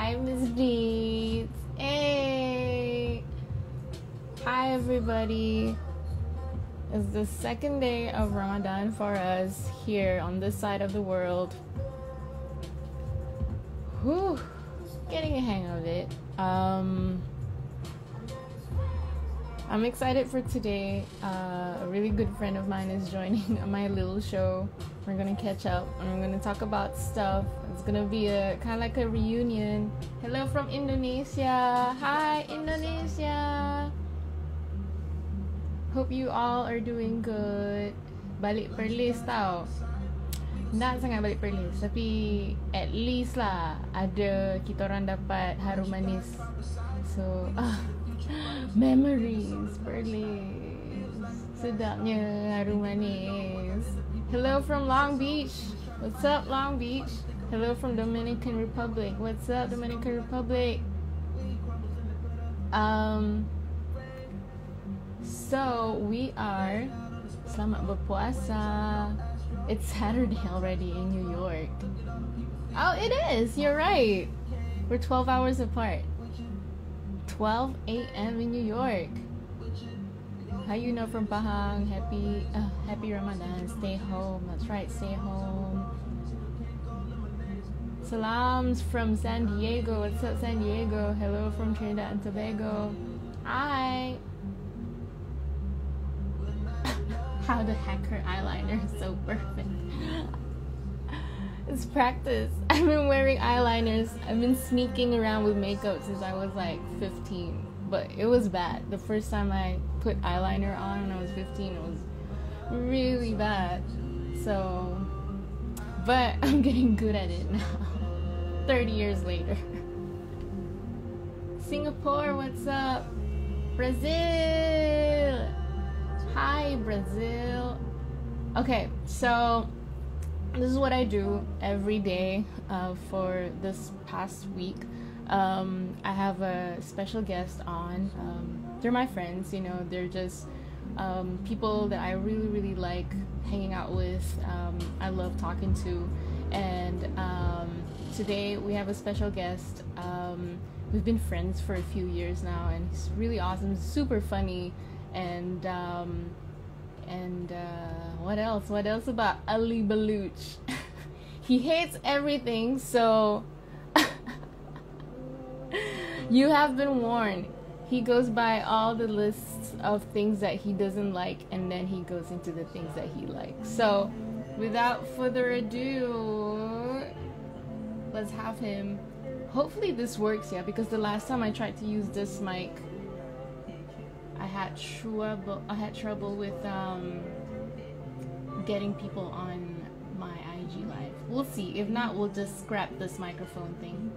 Hi, Miss Beats. Hey. Hi, everybody. It's the second day of Ramadan for us here on this side of the world. Whew. Getting a hang of it. I'm excited for today. A really good friend of mine is joining my little show. We're gonna catch up and we're gonna talk about stuff. It's gonna be a kind of like a reunion. Hello from Indonesia. Hi, Indonesia. Hope you all are doing good. Balik Perlis tau. Tak sangat balik Perlis, tapi at least lah ada kita orang dapat harum manis. So, memories Perlis. Sedapnya harum manis. Hello from Long Beach. What's up, Long Beach? Hello from Dominican Republic. What's up, Dominican Republic? So we are Selamat berpuasa. It's Saturday already in New York. Oh, it is. You're right. We're 12 hours apart. 12 a.m. in New York. Hi, Yuna from Pahang. Happy Ramadan. Stay home. That's right. Stay home. Salams from San Diego. What's up, San Diego? Hello from Trinidad and Tobago. Hi. How to hack her eyeliner is so perfect. It's practice. I've been wearing eyeliners. I've been sneaking around with makeup since I was like 15. But it was bad. The first time I put eyeliner on when I was 15, it was really bad. So, but I'm getting good at it now. 30 years later. Singapore, what's up? Brazil! Hi, Brazil. Okay, so this is what I do every day for this past week. I have a special guest on. They're my friends, you know, they're just people that I really, really like hanging out with. I love talking to. And today we have a special guest. We've been friends for a few years now, and he's really awesome, super funny. And what else? What else about Ali Baluch? He hates everything, so you have been warned. He goes by all the lists of things that he doesn't like, and then he goes into the things that he likes. So, without further ado, let's have him. Hopefully this works, yeah, because the last time I tried to use this mic, I had trouble with getting people on my IG live. We'll see. If not, we'll just scrap this microphone thing.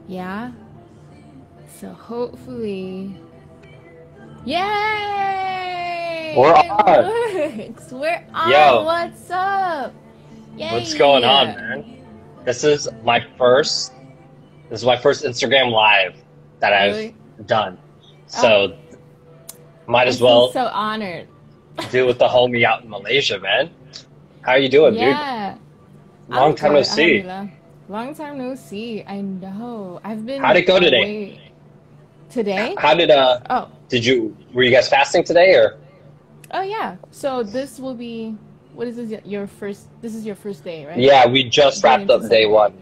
Yeah. So hopefully, yay! We're on. It works. We're on. Yo. What's up? Yay. What's going on, man? This is my first Instagram live that I've done, so might as well so honored do with the homie out in Malaysia, man. How are you doing, dude? Long time no see. Long time no see. I know. I've been. How'd it go today? Today? How did were you guys fasting today, or? Oh yeah. So this will be, what is this? This is your first day, right? Yeah, we just wrapped up day one.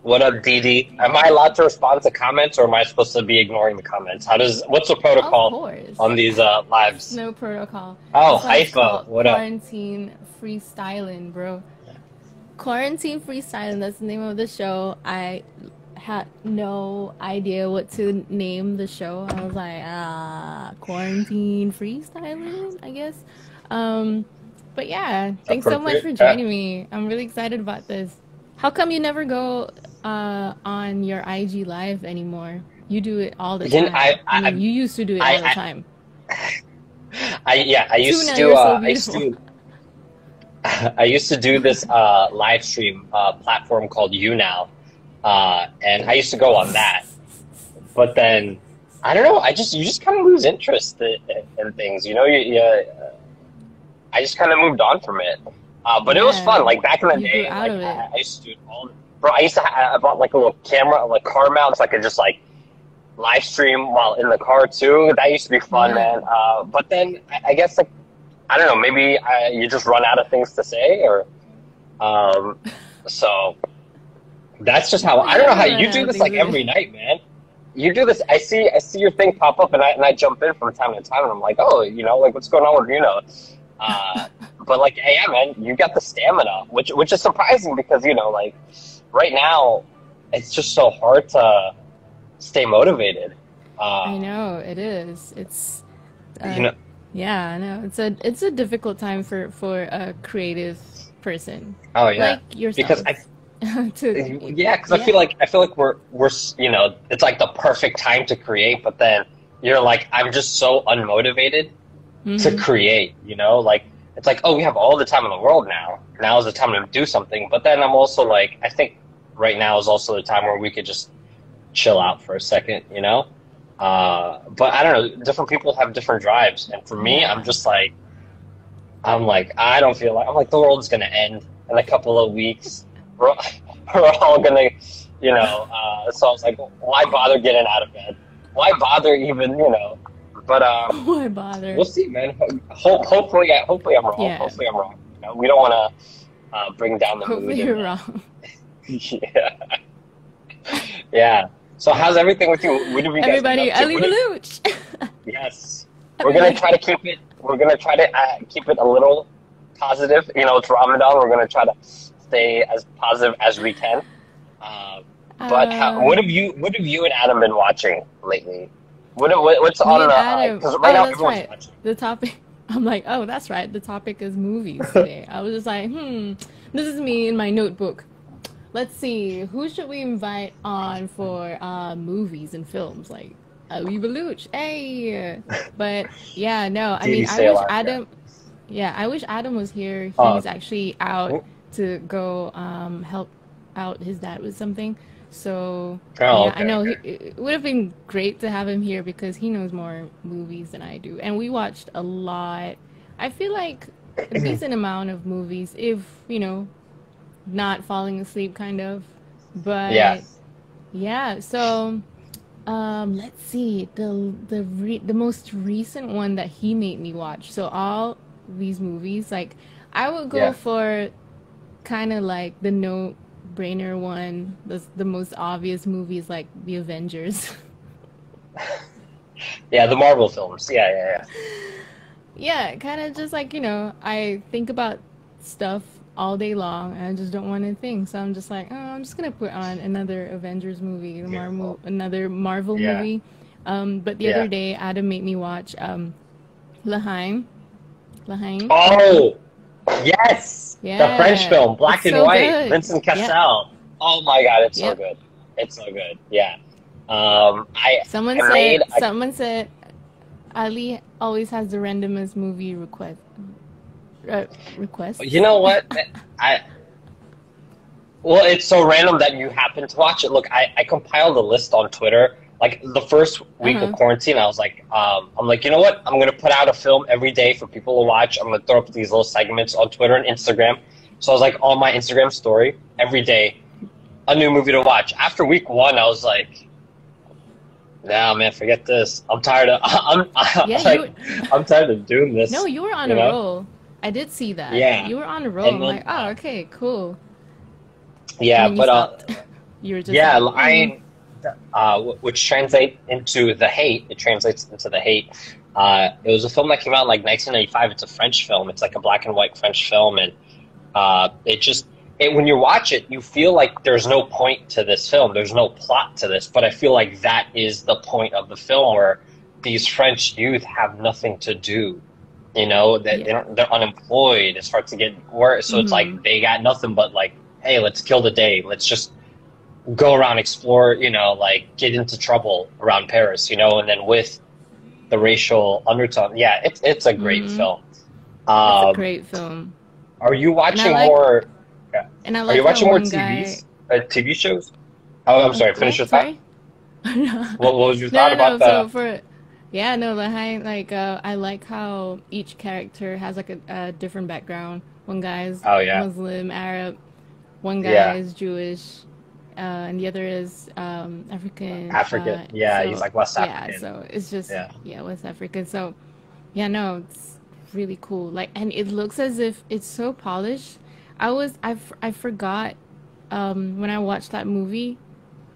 What up, Didi? Am I allowed to respond to comments, or am I supposed to be ignoring the comments? What's the protocol on these lives? No protocol. Oh, Haifa, what up? Quarantine freestyling, bro. Quarantine freestyling, that's the name of the show. I had no idea what to name the show. I was like, quarantine freestyling, I guess. But yeah, thanks so much for joining me. I'm really excited about this. How come you never go on your IG live anymore? You do it all the time. I mean, you used to do it all the time. I used to do this live stream platform called Yuna, and I used to go on that. But then I don't know. You just kind of lose interest in things. You know, I just kind of moved on from it. But it was fun. Like back in the day, I used to do it all. bro, I bought like a little camera, like car mount, so I could just like live stream while in the car too. That used to be fun, Yeah. man. But then I guess like I don't know, maybe you just run out of things to say, or um, so that's just how I don't Yeah, know how we run you out do of this things like to every say. night, man. You do this. I see your thing pop up, and I jump in from time to time, and I'm like, oh, like what's going on with Uh, but like, hey, yeah, man, you got the stamina, which is surprising because like right now, it's just so hard to stay motivated. I Uh, know it is. It's you uh know, yeah, I know. It's a difficult time for a creative person oh yeah, like because yourself to yeah, because yeah. I feel like we're it's like the perfect time to create, but then you're like, I'm just so unmotivated to Mhm. create, like it's like, oh, we have all the time in the world now. Now is the time to do something. But then I'm also like, I think right now is also the time where we could just chill out for a second. But I don't know, different people have different drives, and for me, Yeah. I'm like, I don't feel like I'm like the world's gonna end in a couple of weeks. We're, we're all gonna, so I was like, why bother getting out of bed? Why bother even? But Why bother? we'll see, man. Hopefully I'm wrong. Yeah. Hopefully I'm wrong. We don't want to bring down the Hopefully mood and you're wrong. yeah, yeah. So how's everything with you? What have you guys been Everybody, up to? Ali Baluch. Yes, we're gonna Everybody. try to keep it. We're gonna try to keep it a little positive. It's Ramadan. We're gonna try to stay as positive as we can. Uh, but Uh, what have you and Adam been watching lately? What's Me on and the Adam. because right Oh, now that's everyone's right. watching. The topic. I'm like, oh, that's right. The topic is movies today. I was just like, this is me in my notebook. Let's see, who should we invite on for movies and films? Like Ali Baluch. Hey, but yeah, no. I You mean, I say a wish lot, yeah. Adam. Yeah, I wish Adam was here. Oh, He's actually out oh, to go help out his dad with something. So yeah, I okay, know okay. it would have been great to have him here because he knows more movies than I do, and we watched a lot. I feel like a decent amount of movies, if not falling asleep, kind of. Yeah. But yeah, so let's see the most recent one that he made me watch. So all these movies, like I would go Yeah. for kind of like the no brainer one, the most obvious movies like the Avengers. Yeah, the Marvel films. Yeah, yeah, Yeah, kind of just like, I think about stuff all day long and I just don't want to think. So I'm just like, oh, I'm just gonna put on another Avengers movie, yeah. Beautiful. another Marvel Yeah, movie. But the other yeah. day, Adam made me watch Lahain. Lahain. Oh, yes! The French Yeah, film, it's black and so white, good. Vincent Yep, Cassel. Oh my God, it's so yep. good. It's so good. Yeah. I made a, Someone said Ali always has the randomest movie uh, you requests. know what? I Well, it's so random that you happen to watch it. Look, I compiled a list on Twitter. Like the first week of Uh-huh. quarantine, I was like, I'm like, you know what? I'm gonna put out a film every day for people to watch. I'm gonna throw up these little segments on Twitter and Instagram. So I was like, on my Instagram story every day, a new movie to watch. After week one, I was like, nah, man, forget this. I'm tired of. Yeah, like, I'm tired of doing no, this. you were on You a know? roll. I did see that. Yeah. You were on a roll. And I'm like, then, oh, okay, cool. And yeah, then you but stopped. You were just yeah, like, Lion, which translate into the hate. It translates into the hate. It was a film that came out in like 1995. It's a French film. It's like a black and white French film, and when you watch it, you feel like there's no point to this film. There's no plot to this, but I feel like that is the point of the film, where these French youth have nothing to do. That yeah. they're unemployed. It starts to get worse, so it's Mm-hmm. like they got nothing but like, hey, let's kill the day. Let's just go around, explore, like get into trouble around Paris, and then with the racial undertone. Yeah, it's a great Mm-hmm. film. It's a Um, great film. are you And I watching like more? Yeah. and I Are you like how watching more one guy TV shows? Oh, I'm sorry. Finish your what? thought. Sorry? No, What was your thought no, about no. the? So for yeah, no, Lahai, like I like how each character has like a different background. One guy's Oh yeah, Muslim, Arab, one guy yeah, is Jewish, and the other is African. African. Yeah, he's So like West yeah, African. so it's just Yeah. yeah, West African. So yeah, no, it's really cool. Like, and it looks as if it's so polished. I forgot when I watched that movie.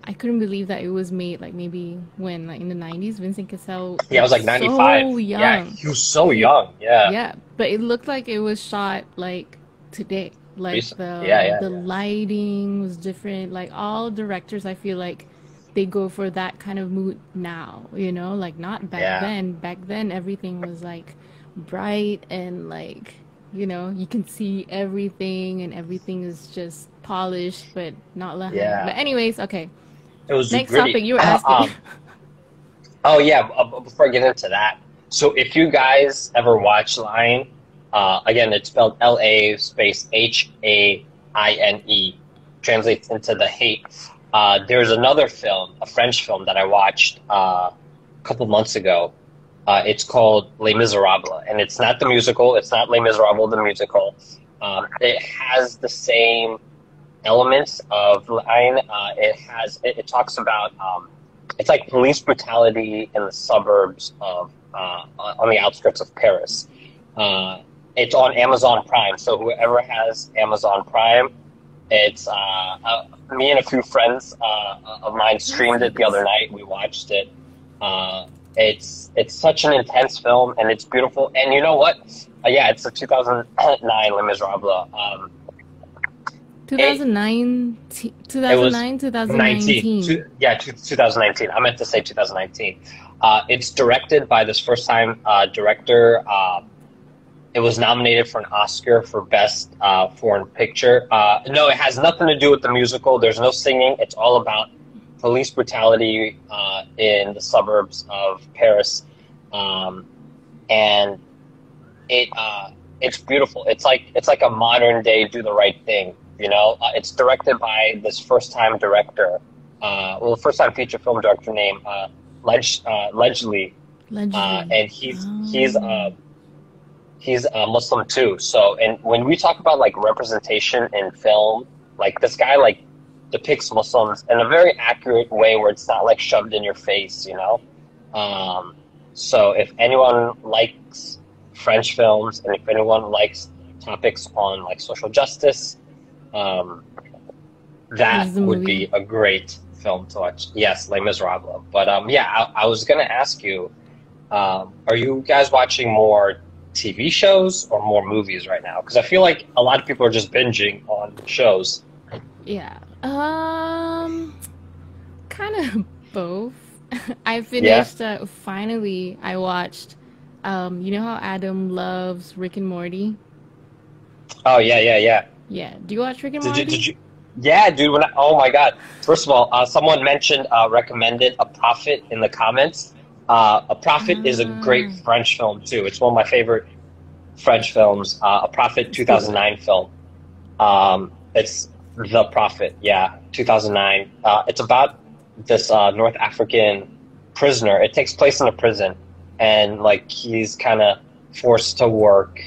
I couldn't believe that it was made like maybe when like in the 90s. Vincent Cassel Yeah, I was looked like 95. so Yeah, young. he was so He young. Yeah. yeah, but it looked like it was shot like today. Like Recent. Yeah, yeah, the yeah. lighting was different. Like all directors, I feel like they go for that kind of mood now, like not back Yeah. then. Back then everything was like bright and like, you can see everything and everything is just polished but not like. Yeah. But anyways, okay. It was Next gritty. topic you were asking. Oh yeah, before I get into that, so if you guys ever watch Line, again, it's spelled L-A space Haine, translates into the hate. There's another film, a French film that I watched a couple months ago. It's called Les Miserables, and it's not the musical. It's not Les Miserables the musical. It has the same elements of Line. It talks about it's like police brutality in the suburbs of on the outskirts of Paris. It's on Amazon Prime, so whoever has Amazon Prime, it's me and a few friends of mine streamed it the other night. We watched it. It's such an intense film, and it's beautiful. And you know what? Yeah, it's a 2009 Les Miserables. It, 2009, it was 19. 2019. Yeah, 2019. I meant to say 2019. It's directed by this first-time director. It was nominated for an Oscar for Best Foreign Picture. No, it has nothing to do with the musical. There's no singing. It's all about police brutality in the suburbs of Paris, and it's beautiful. It's like a modern day Do the Right Thing. It's directed by this first-time director, first-time feature film director named Ledgely, Allegedly. and he's a Muslim too. So, and when we talk about like representation in film, like this guy like depicts Muslims in a very accurate way where it's not like shoved in your face. So if anyone likes French films and if anyone likes topics on like social justice, This that is the would movie. be a great film to watch. Yes, Les Miserables. But yeah, I was gonna ask you, are you guys watching more TV shows or more movies right now? Because I feel like a lot of people are just binging on shows. Yeah. Kind of both. I Yeah. finished, finally, I watched, you know how Adam loves Rick and Morty? Oh yeah, yeah, yeah. Yeah. Do you watch Rick and Did you? Morty? Did you? Yeah, dude. Oh my God. First of all, someone mentioned recommended A Prophet in the comments. A Prophet is a great Ah, French film too. It's one of my favorite French films. A Prophet, it's good. 2009 film. It's The Prophet. Yeah, 2009. It's about this North African prisoner. It takes place in a prison, and like he's kind of forced to work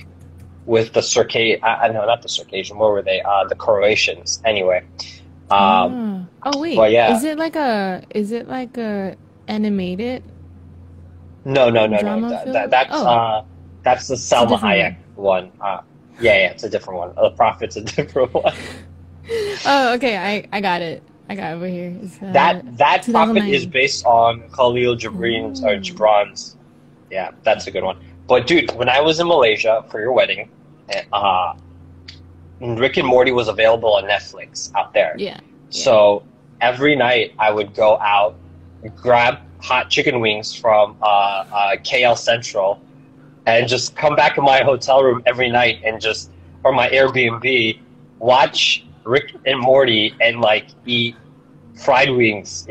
with the Circassian. I know, not the Circassian. What were they? The Croatians. Anyway. Um, Ah. Oh but wait, yeah. is it like a animated No, no, no, no. drama That, that film? that's Oh, uh that's the it's a Salma different Hayek one. one. Yeah, yeah, it's a different one. The Prophet's a different one. Oh, okay, I got it. I got it over here. It's That Prophet is 2009. based on Khalil Gibran's or Ooh. Gibran's. Yeah, that's a good one. But dude, when I was in Malaysia for your wedding, uh, Rick and Morty was available on Netflix out there. Yeah. Yeah. So every night I would go out, grab hot chicken wings from KL Central, and just come back in my hotel room every night and just, or my Airbnb, watch Rick and Morty and like eat fried wings.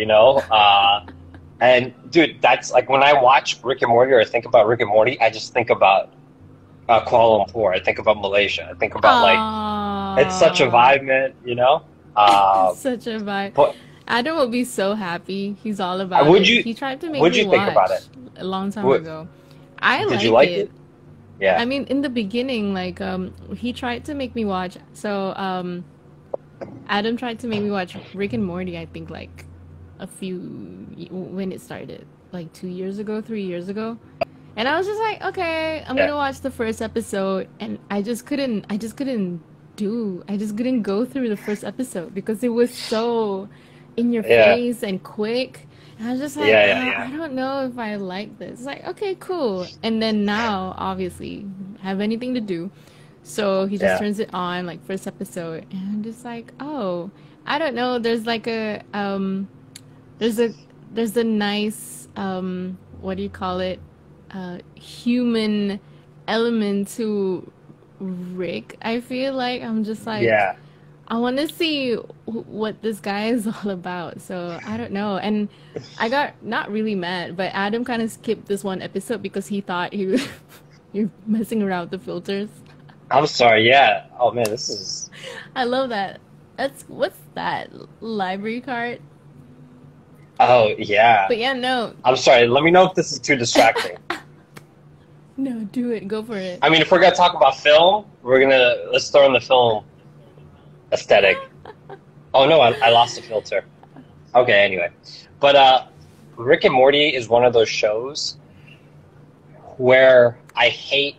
And dude, that's like when I watch Rick and Morty or think about Rick and Morty, I just think about Kuala Lumpur. I think about Malaysia. I think about like it's such a Ah, vibe, man. Uh, such a vibe. but Adam would be so happy. He's all about would it. you He tried to make would me you think about watch it? a long time What, ago. I did you like like it. it? Yeah. I mean, in the beginning, like he tried to make me watch. So Adam tried to make me watch Rick and Morty, I think like when it started, like 2 years ago, 3 years ago. And I was just like, okay, I'm Yeah. gonna watch the first episode, and I just couldn't go through the first episode because it was so in your Yeah. face and quick. And I was just like, Yeah. Yeah. I Yeah. don't know if I like this. It's like, okay, cool. And then now, obviously, have anything to do. So he just Yeah. turns it on, like first episode, and I'm just like, oh, I don't know. There's a there's a nice what do you call it? Human element to Rick. I feel like I'm just like Yeah. I want to see what this guy is all about. So I don't know. And I got not really mad, but Adam kind of skipped this one episode because he thought he was you're messing around with the filters. I'm sorry. Yeah. Oh man, this is. I love that. What's that library card? Oh yeah. But yeah, no, I'm sorry. Let me know if this is too distracting. no, do it. Go for it. I mean, if we're gonna talk about film, let's throw in the film aesthetic. Oh no, I lost the filter. Okay, anyway, but Rick and Morty is one of those shows where I hate.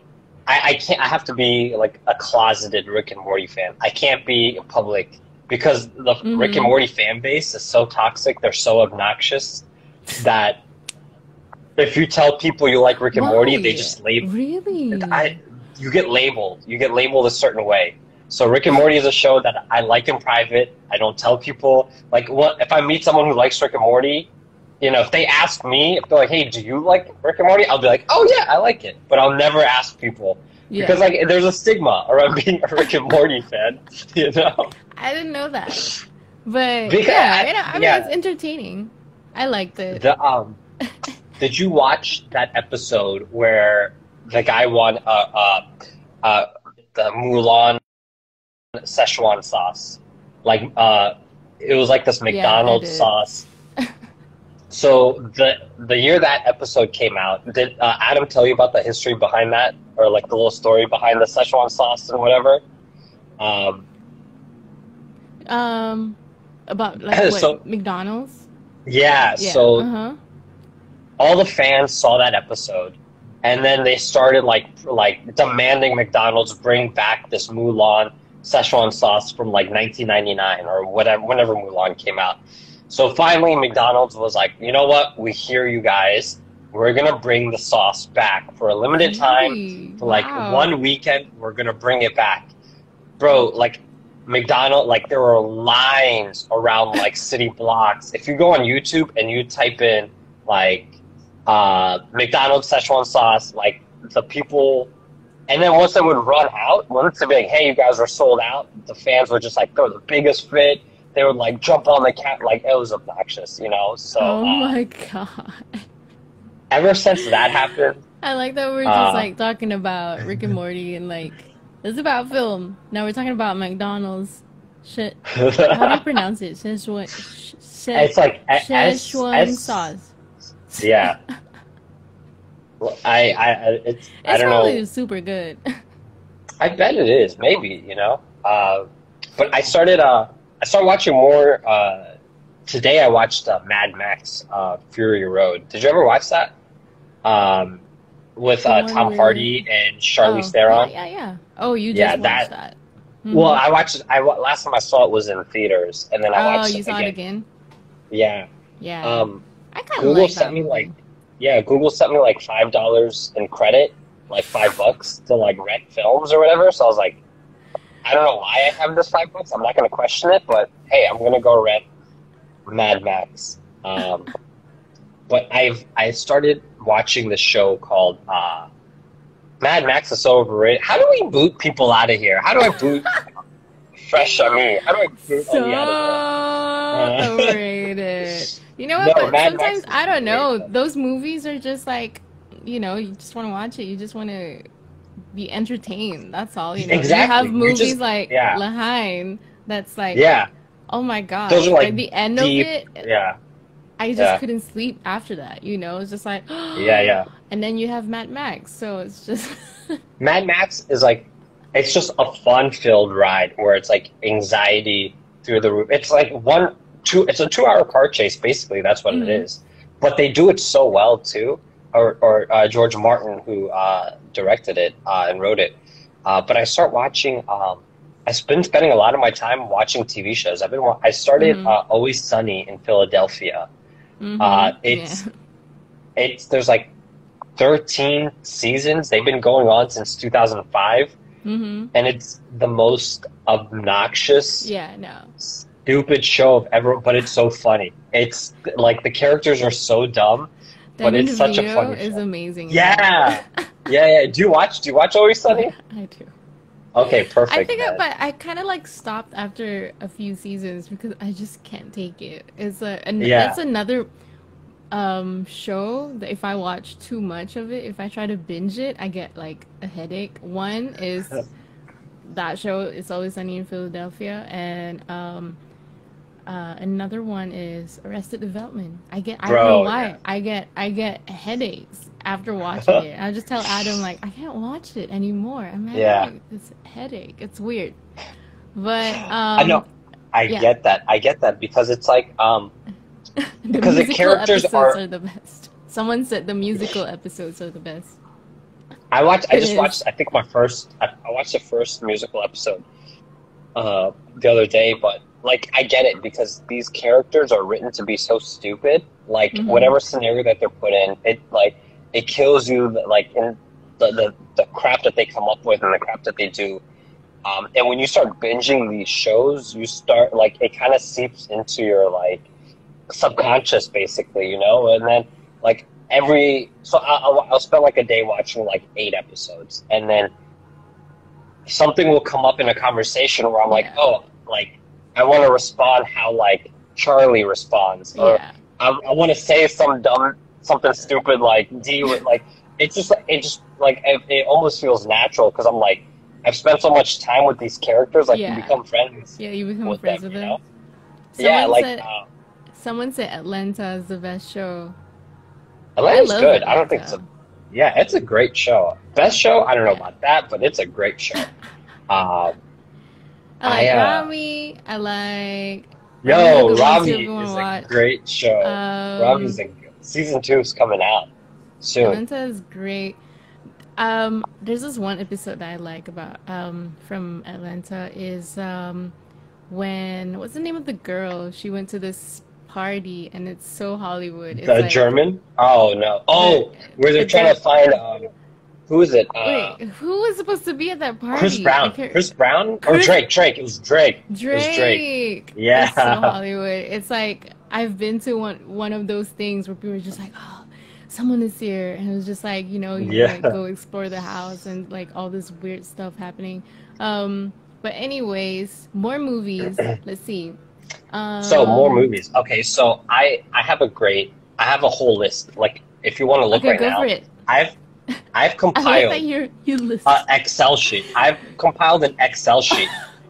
I can't. I have to be like a closeted Rick and Morty fan. I can't be public because the Rick and Mm-hmm. Morty fan base is so toxic. They're so obnoxious that if you tell people you like Rick and Morty, they Why? just label. Really? You get labeled. You get labeled a certain way. So Rick and Morty is a show that I like in private. I don't tell people. Like, what if I meet someone who likes Rick and Morty? You know, if they ask me, if they're like, "Hey, do you like Rick and Morty?" I'll be like, "Oh yeah, I like it," but I'll never ask people Yeah. because like there's a stigma around being a Rick and Morty fan. You know? I didn't know that. But Because yeah, I mean, yeah, it's entertaining. I liked it. the did you watch that episode where the guy won the Mulan Szechuan sauce? Like it was like this Yeah, I McDonald's did. sauce. So the year that episode came out, did Adam tell you about the history behind that, or like the little story behind the Szechuan sauce and whatever? Um, Um, about like what, so McDonald's? yeah, Yeah. so Uh-huh. all the fans saw that episode, and then they started like demanding McDonald's bring back this Mulan Szechuan sauce from like 1999 or whatever, whenever Mulan came out. So finally, McDonald's was like, you know what? We hear you guys. We're gonna bring the sauce back for a limited time, Really? for like Wow. one weekend. We're gonna bring it back, bro. Like McDonald, like there were lines around like city blocks. If you go on YouTube and you type in like McDonald's Szechuan sauce, like the people, and then once they would run out, once they'd be like, "Hey, you guys are sold out," the fans would just like throw the biggest fit. They would like jump on the cat, like it was obnoxious, you know. So Oh my God. ever since that happened, I like that we're just like talking about Rick and Morty and like it's about film. Now we're talking about McDonald's. Shit. How do you pronounce it? Szechuan, it's like Szechuan sauce. Yeah, well, it's I It's don't probably know. super good. I bet it is, maybe, you know. But I started watching more. Today I watched Mad Max Fury Road. Did you ever watch that? With The one Tom where Hardy and Charlize oh Theron. yeah. Oh, you Yeah, just watched that. that. Well, Mm-hmm. I watched. Last time I saw it was in theaters, and then I Oh, watched you it saw it again. again? Yeah. Yeah. Um, I kind of Google like sent that me movie. Google sent me like $5 in credit, like $5 to like rent films or whatever. So I was like, I don't know why I have this $5. I'm not gonna question it, but hey, I'm gonna go rent Mad Max. But I started watching this show called Mad Max is so overrated. How do we boot people out of here? How do I boot Fresh Ami? How do I boot So Ami out of here? overrated. You know what? No, But Mad Max sometimes is I don't great. know. Those movies are just like, you just want to watch it. You just want to be entertained. That's all. You have Exactly. You movies just like yeah. Lahain that's like, Yeah. oh my Those gosh. are Like like the end of deep. it, Yeah. I just Yeah. couldn't sleep after that. It's just like, Yeah. Yeah. and then you have Mad Max. So it's just, Mad Max is like, it's just a fun-filled ride where it's like anxiety through the roof. It's like it's a 2 hour car chase, basically. That's what it is. But they do it so well, too. Or George Martin, who directed it and wrote it. But I start watching, I've been spending a lot of my time watching TV shows. I started Always Sunny in Philadelphia. There's like 13 seasons. They've been going on since 2005. And it's the most obnoxious, stupid show of ever, but it's so funny. It's like the characters are so dumb, but it's such a funny show. Is amazing. Yeah. Do you watch Always Sunny? I do. Okay, perfect. I think, but I kind of like stopped after a few seasons because I just can't take it. It's another show that if I watch too much of it, if I try to binge it, I get like a headache. One is that show, It's Always Sunny in Philadelphia, and another one is Arrested Development. I don't know why. Yeah. I get headaches after watching it. I just tell Adam, like, I can't watch it anymore. I'm having this headache. It's weird. But I know. I get that because it's like because the characters are the best. Someone said the musical episodes are the best. I watched I watched the first musical episode the other day, but like I get it because these characters are written to be so stupid. Like whatever scenario that they're put in, it kills you, like in the crap that they come up with and the crap that they do. And when you start binging these shows, you start like it kind of seeps into your like subconscious, basically, you know. And then like I'll spend like a day watching like 8 episodes, and then something will come up in a conversation where I'm like, oh, like I want to respond how like Charlie responds, or I want to say something stupid like D with like it almost feels natural because I'm like I've spent so much time with these characters, like you become friends. Yeah, you become friends with them. Someone said Atlanta is the best show. Atlanta's good. Atlanta. I don't think so. Yeah, it's a great show. Best show? I don't know about that, but it's a great show. I like Rami. I like. Rami is a great show. Rami's season 2 is coming out soon. Atlanta is great. There's this one episode that I like about from Atlanta is what's the name of the girl? She went to this party and it's so Hollywood. It's like, German? Oh no! Where they're trying to find who is it? Wait, who was supposed to be at that party? Chris Brown? Or Drake? It was Drake. Drake. Yeah. It's so Hollywood. It's like I've been to one of those things where people are just like, oh, someone is here, and it was just like, you know, you like go explore the house and like all this weird stuff happening. But anyways, more movies. Let's see. So more movies. Okay, so I have a whole list. Like if you want to look right now, for it. I've compiled I like that you list. Excel sheet. I've compiled an Excel sheet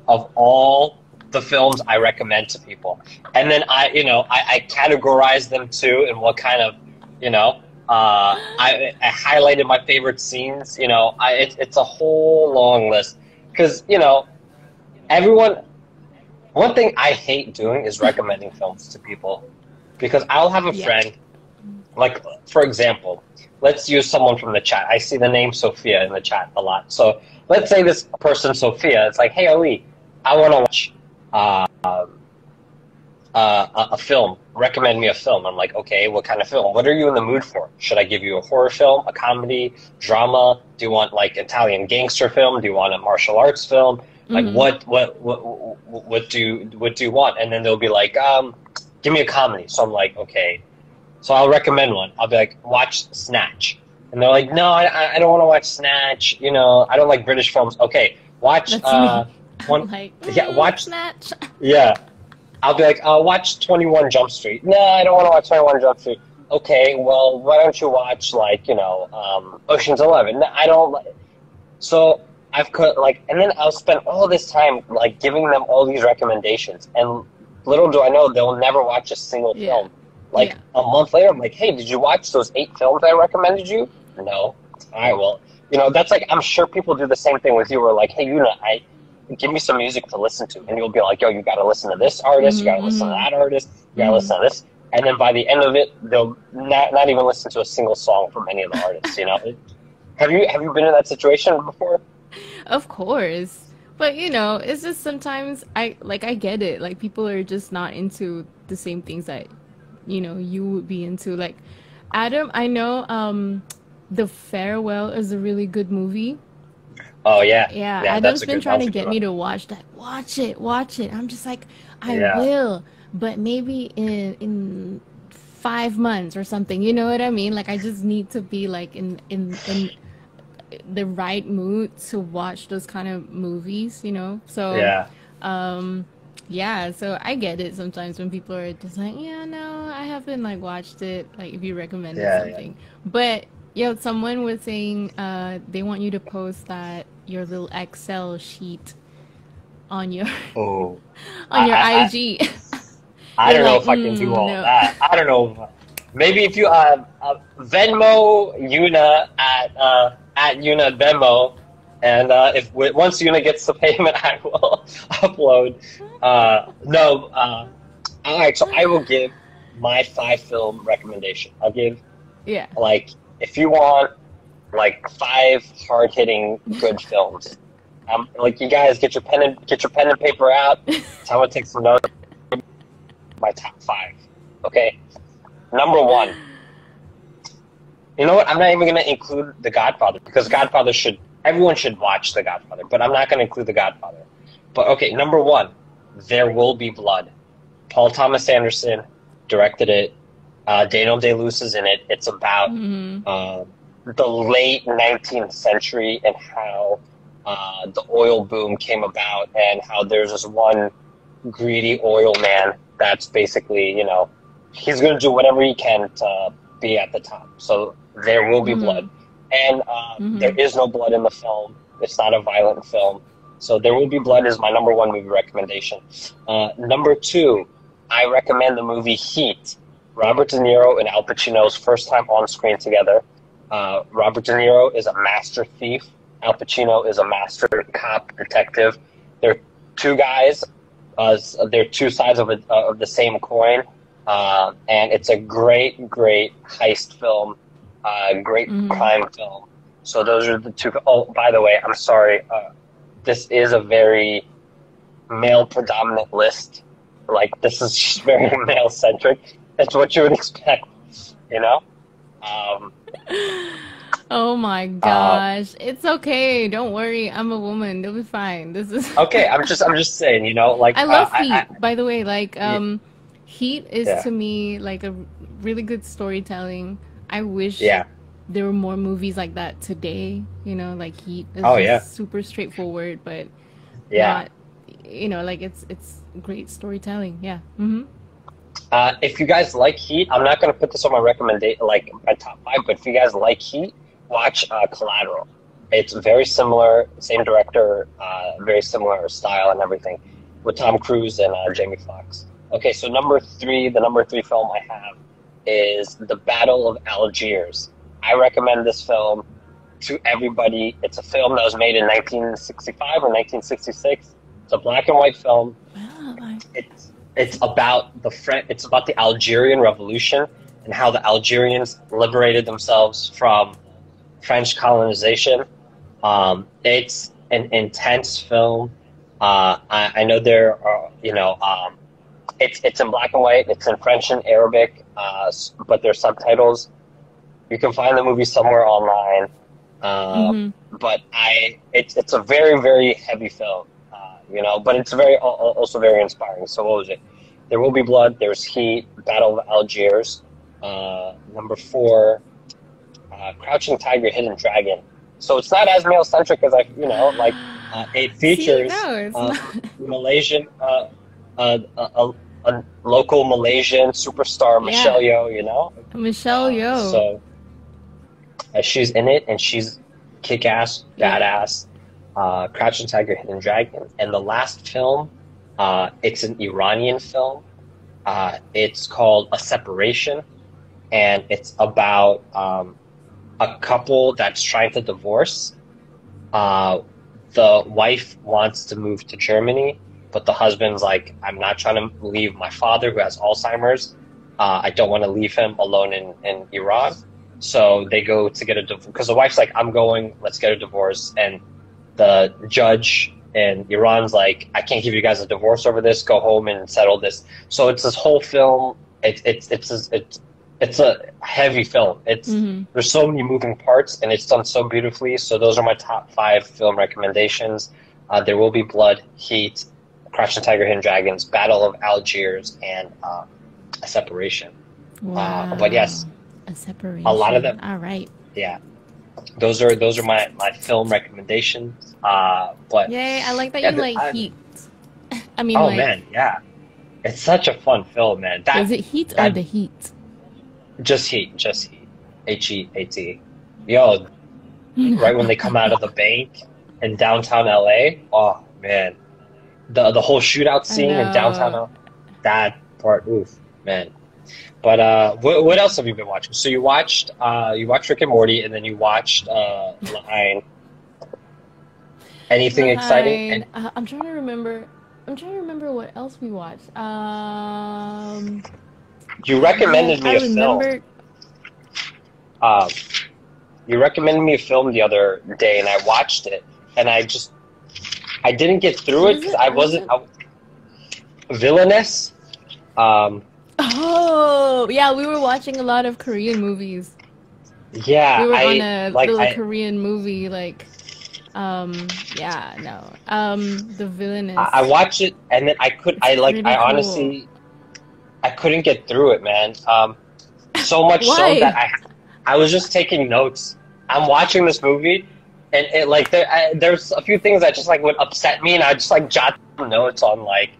of all the films I recommend to people, and then I categorize them too in what kind of, I highlighted my favorite scenes. It's a whole long list because everyone. One thing I hate doing is recommending films to people, because I'll have a friend, like, for example, let's use someone from the chat. I see the name Sophia in the chat a lot. So let's say this person, Sophia, it's like, hey, Ali, I want to watch a film. Recommend me a film. I'm like, okay, what kind of film? What are you in the mood for? Should I give you a horror film, a comedy, drama? Do you want, like, Italian gangster film? Do you want a martial arts film? Like what do you want? And then they'll be like, give me a comedy. So I'm like, okay. So I'll recommend one. I'll be like, watch Snatch. And they're like, no, I don't want to watch Snatch. I don't like British films. Okay, watch watch Snatch. Yeah. I'll be like, watch 21 Jump Street. No, I don't want to watch 21 Jump Street. Okay, well, why don't you watch Ocean's 11? No, I don't like. So and then I'll spend all this time like giving them all these recommendations, and little do I know they'll never watch a single film. Like a month later, I'm like, hey, did you watch those 8 films I recommended you? No. All right, well, that's like, I'm sure people do the same thing with you. Or like, hey, Yuna, give me some music to listen to, and you'll be like, yo, you got to listen to this artist, you got to listen to that artist, you got to listen to this, and then by the end of it, they'll not even listen to a single song from any of the artists. You know, have you been in that situation before? Of course. But you know, it's just sometimes I get it. Like people are just not into the same things that, you know, you would be into. Like Adam, I know The Farewell is a really good movie. Oh yeah, Yeah, yeah, Adam's been that trying was to a good get one. me to watch that. Watch it, watch it. I'm just like, I Yeah, will, but maybe in 5 months or something. You know what I mean? Like I just need to be like in the right mood to watch those kind of movies, you know? So, yeah, um, yeah, so I get it sometimes when people are just like, yeah, no, I haven't like watched it, like if you recommended yeah, yeah. something. But yo, someone was saying they want you to post that your little Excel sheet on your Oh, on your I IG. I You're don't know like, if I can do all no. that. I don't know. Maybe if you Venmo Yuna at Yuna Venmo, and if once Yuna gets the payment, I will upload. No. All right. So I will give my 5 film recommendation. I'll give Yeah. like if you want like 5 hard hitting good films. Like you guys get your pen and paper out. So I'm gonna take some notes. My top 5. Okay. Number 1. You know what? I'm not even going to include The Godfather because everyone should watch The Godfather, but I'm not going to include The Godfather. But okay, number 1, There Will Be Blood. Paul Thomas Anderson directed it. Daniel Day-Lewis is in it. It's about Hmm. the late 19th century and how the oil boom came about and how there's this one greedy oil man that's basically, you know, he's going to do whatever he can to be at the top. So there will be Hmm. blood. And there Hmm. is no blood in the film. It's not a violent film. So There Will Be Blood is my number 1 movie recommendation. Number 2, I recommend the movie Heat. Robert De Niro and Al Pacino's first time on screen together. Robert De Niro is a master thief. Al Pacino is a master cop detective. They're two guys. They're two sides of the same coin, and it's a great, great heist film, great Hmm. crime film. So those are the two. Oh, by the way, I'm sorry. This is a very male predominant list. Like this is just very male centric. That's what you would expect, you know. Um, Oh my uh, gosh. It's okay. Don't worry. I'm a woman. It'll be fine. This is okay, I'm just saying, you know, like I love I Heat, by the way. Like, yeah, Heat is yeah, to me like a really good storytelling. I wish yeah. there were more movies like that today. You know, like Heat is Oh yeah, just super straightforward, but yeah. not, you know, like it's great storytelling. Yeah. Mm-hmm. If you guys like Heat, I'm not going to put this on my recommendation, like my top 5, but if you guys like Heat, watch Collateral. It's very similar, same director, very similar style and everything, with Tom Cruise and Jamie Foxx. Okay, so the number 3 film I have is The Battle of Algiers. I recommend this film to everybody. It's a film that was made in 1965 or 1966. It's a black and white film. Well, I, It's about it's about the Algerian Revolution and how the Algerians liberated themselves from French colonization. It's an intense film. I know there are, you know, it's in black and white. It's in French and Arabic, but there's subtitles. You can find the movie somewhere online. Uh, mm-hmm. but it's a very very heavy film, you know. But it's also very inspiring. So what was it? There Will Be Blood. There's Heat. Battle of Algiers. Number 4, Crouching Tiger, Hidden Dragon. So it's not as male centric as like it See, features no, it's not. Malaysian, a local Malaysian superstar, Michelle Yeah, Yeoh. You know, Michelle Yeoh. so she's in it and she's kick ass, Yeah. badass. Crouching Tiger, Hidden Dragon, and the last film, it's an Iranian film. It's called A Separation, and it's about a couple that's trying to divorce, uh, the wife wants to move to Germany, but the husband's like, I'm not trying to leave my father who has Alzheimer's. I don't want to leave him alone in Iran. So they go to get a divorce because the wife's like, I'm going, let's get a divorce. And the judge in Iran's like, I can't give you guys a divorce over this. Go home and settle this. So it's this whole film. It's a heavy film. There's so many moving parts, and it's done so beautifully. So those are my top 5 film recommendations. There Will Be Blood, Heat, Crouching Tiger, Hidden Dragons, Battle of Algiers, and A Separation. Wow. But yes, A Separation. a lot of them. All right. Yeah, those are my film recommendations. But Yay! I like that yeah, you like Heat. I mean, oh like, man, yeah, it's such a fun film, man. is it Heat or The Heat? Just Heat, Heat. Yo, right when they come out of the bank in downtown LA, oh man, the whole shootout scene in downtown LA, that part, oof, man. But what else have you been watching? So you watched Rick and Morty, and then you watched Line. Anything exciting? And, I'm trying to remember. What else we watched. you recommended me I a film. You recommended me a film the other day, and I watched it, and I didn't get through it because I wasn't Villainous. Oh, yeah, we were watching a lot of Korean movies. Yeah, We were on a little I Korean movie, like, yeah, no, The Villainous. I watched it, and then pretty cool. honestly, I couldn't get through it, man. So much Why? so that I was just taking notes. I'm watching this movie, and it like there's a few things that just like would upset me, and I just like jot down notes on like,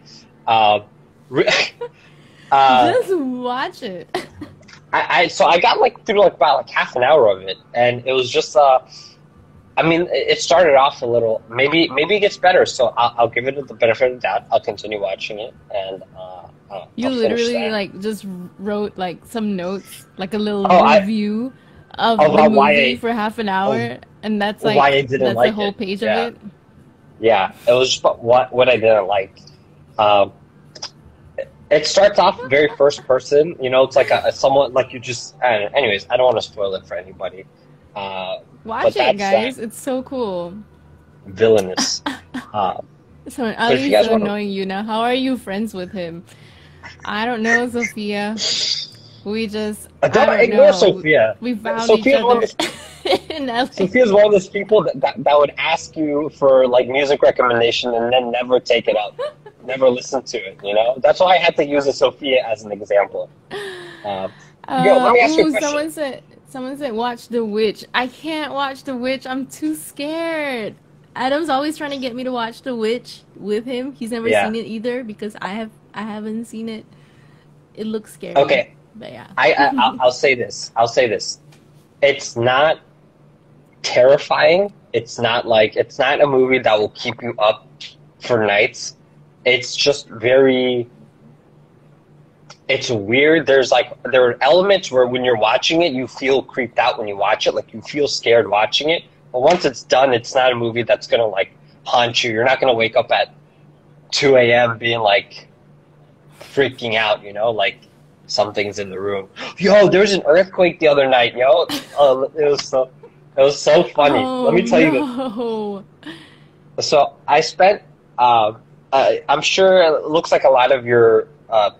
Just watch it. So I got like through like about like half an hour of it, and it was just I mean, it started off a little. Maybe it gets better. So I'll give it the benefit of the doubt. I'll continue watching it, and You I'll literally finish that. like just wrote like some notes, like a little Oh, review of About the why movie I- for half an hour, and that's like why I didn't that's like the whole it. page Yeah. of it. Yeah, it was just about what I didn't like. It starts off very first person. You know, it's like a somewhat like you just. Anyways, I don't want to spoil it for anybody. Watch But it, that's guys. It's so cool. Villainous. So if Ali's you guys so wanna- annoying, Yuna. How are you friends with him? I don't know, Sophia. We just I Don't don't ignore know. Sophia. We found Sophia's each one other of in LA. Sophia's one of those people that would ask you for like music recommendation and then never take it up, never listen to it. You know, that's why I had to use a Sophia as an example. Yo, let me ask you a question. Someone said watch The Witch. I can't watch The Witch. I'm too scared. Adam's always trying to get me to watch The Witch with him. He's never Yeah. seen it either because I haven't seen it. It looks scary. Okay. But yeah. I'll say this. It's not terrifying. It's not a movie that will keep you up for nights. It's just it's weird. There are elements where when you're watching it, you feel creeped out when you watch it. Like you feel scared watching it. But once it's done, it's not a movie that's gonna like haunt you. You're not gonna wake up at 2 a.m. being like freaking out. You know, like something's in the room. Yo, there was an earthquake the other night. Yo, it was so funny. Oh, Let me tell you this. no. So I spent. I'm sure it looks like a lot of your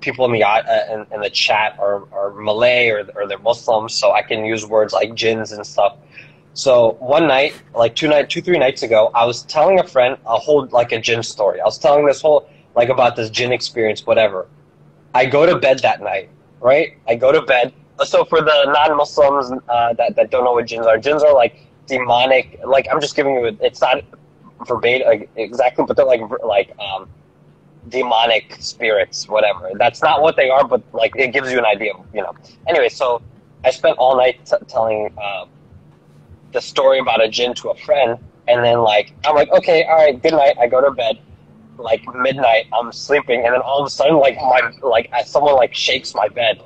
people in the chat are Malay or they're Muslims, so I can use words like jinns and stuff. So one night, like 3 nights ago, I was telling a friend a whole like a jinn story. I was telling this whole like about this jinn experience, whatever. I go to bed that night, right? I go to bed. So for the non-Muslims that don't know what jinns are like demonic. Like I'm just giving you, it's not verbatim like, exactly, but they're like demonic spirits, whatever. That's not what they are, but like it gives you an idea, you know. Anyway, so I spent all night telling the story about a jinn to a friend, and then like I'm like, okay, all right, good night. I go to bed. Like midnight, I'm sleeping, and then all of a sudden, someone like shakes my bed,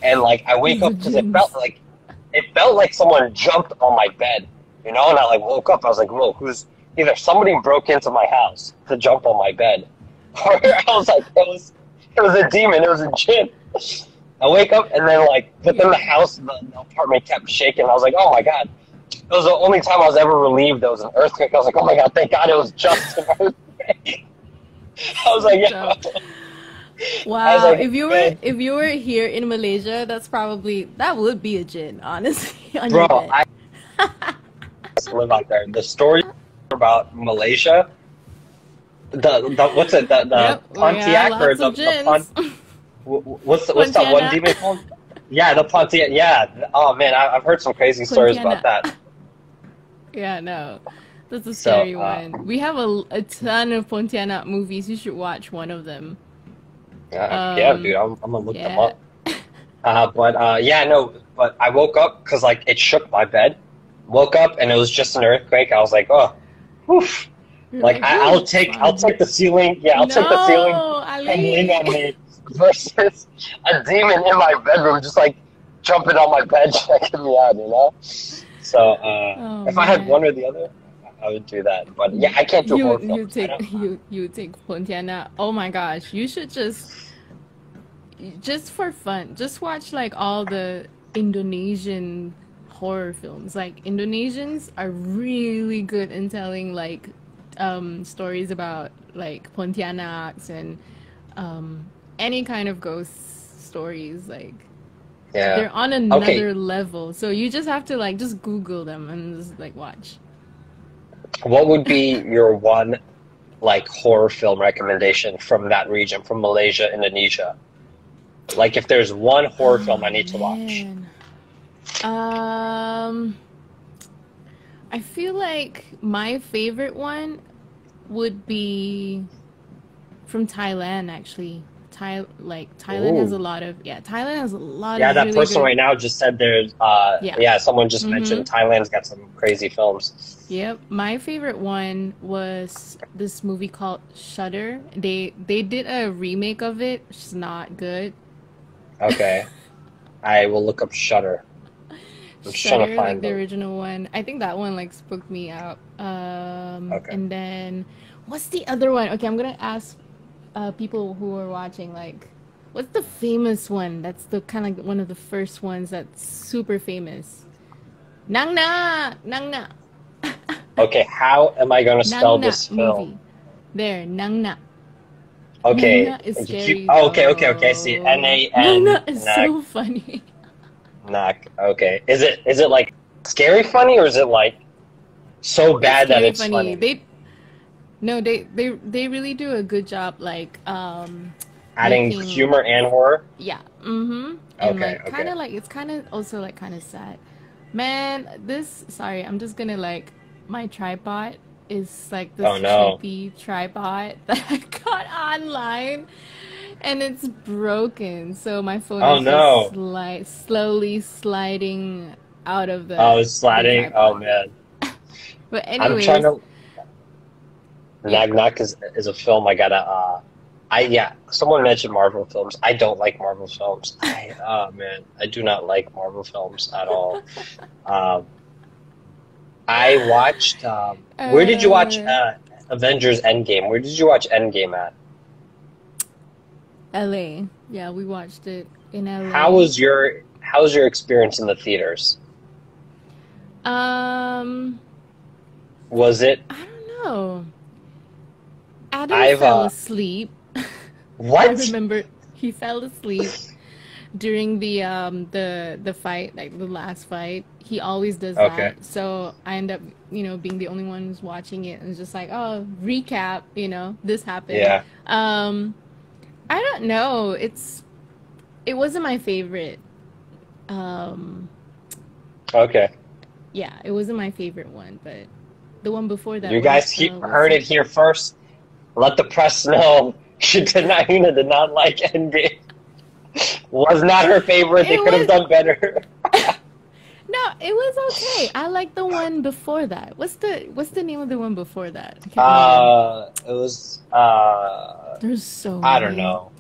and like I wake up because it felt like someone jumped on my bed, you know. And I like woke up. I was like, whoa, who's either somebody broke into my house to jump on my bed, or I was like, it was a demon, it was a jinn. I wake up and then but then the house, the apartment kept shaking. I was like, oh my god. It was the only time I was ever relieved there was an earthquake. I was like, oh my god, thank God it was just an earthquake. I was like, yeah. Wow, Like, if you were here in Malaysia, that would be a jinn, honestly, on bro, your bed. I live out there. The story about Malaysia, the what's it, the Yep, Pontiac or what's that one demon called? Yeah, the Pontiac. Yeah. Oh man, I've heard some crazy stories about that. Yeah, no. That's a scary one. We have a ton of Pontianak movies. You should watch one of them. Yeah, dude, I'm gonna look them up. But I woke up because it shook my bed. Woke up and it was just an earthquake. I was like, oh, woof. I'll take the ceiling. Yeah, I'll take the ceiling crumbling on me versus a demon in my bedroom just jumping on my bed checking me out, you know? So if I had one or the other, I would do that. But yeah, I can't do horror films. You take Pontianak. Oh my gosh, you should just for fun, just watch all the Indonesian horror films. Indonesians are really good in telling stories about Pontianaks and any kind of ghost stories. Yeah, they're on another level. So you just have to just Google them and just watch. What would be your one horror film recommendation from that region, from Malaysia, Indonesia? If there's one horror film I need to watch. I feel like my favorite one would be from Thailand, actually. Thailand has a lot of Thailand has a lot of that really person good... right now just said there's someone just mentioned Thailand's got some crazy films. Yep, my favorite one was this movie called Shudder. They did a remake of it, which is not good. Okay. I will look up Shudder. I'm just trying to find the original one. I think that one spooked me out. Okay. And then what's the other one? Okay, I'm gonna ask people who are watching what's the famous one? That's the kind of one of the first ones that's super famous. Nang Na. Okay, how am I gonna spell this film? Movie. There, Nang Na. Okay. Nang Na is scary. Okay. See, N-A-N. Nang Na is so funny. Knock. Okay. Is it scary funny or is it so bad that it's funny? They really do a good job adding humor and horror. Yeah. Mm-hmm. And kind of it's kind of also kind of sad. Man, sorry, I'm just gonna my tripod is this cheapy tripod that I got online. And it's broken, so my phone is slowly sliding out of the... Oh, it's sliding? Oh, man. But anyways... I'm trying to... Nag Knock is a film I gotta... someone mentioned Marvel films. I don't like Marvel films. I do not like Marvel films at all. I watched... where did you watch Avengers Endgame? Where did you watch Endgame at? LA. Yeah, we watched it in LA. How was your experience in the theaters? Was it? I don't know. Adam fell asleep. What? I remember he fell asleep during the fight, the last fight. He always does that. So I end up, being the only one who's watching it, and it's just oh, recap, this happened. Yeah. I don't know. It wasn't my favorite. Okay. Yeah, it wasn't my favorite one, but the one before that. You guys heard it here first. Let the press know. Yuna did not like Endgame. Was not her favorite. They could have done better. No, it was okay. I like the one before that. What's the name of the one before that? It was There's so many. I don't know.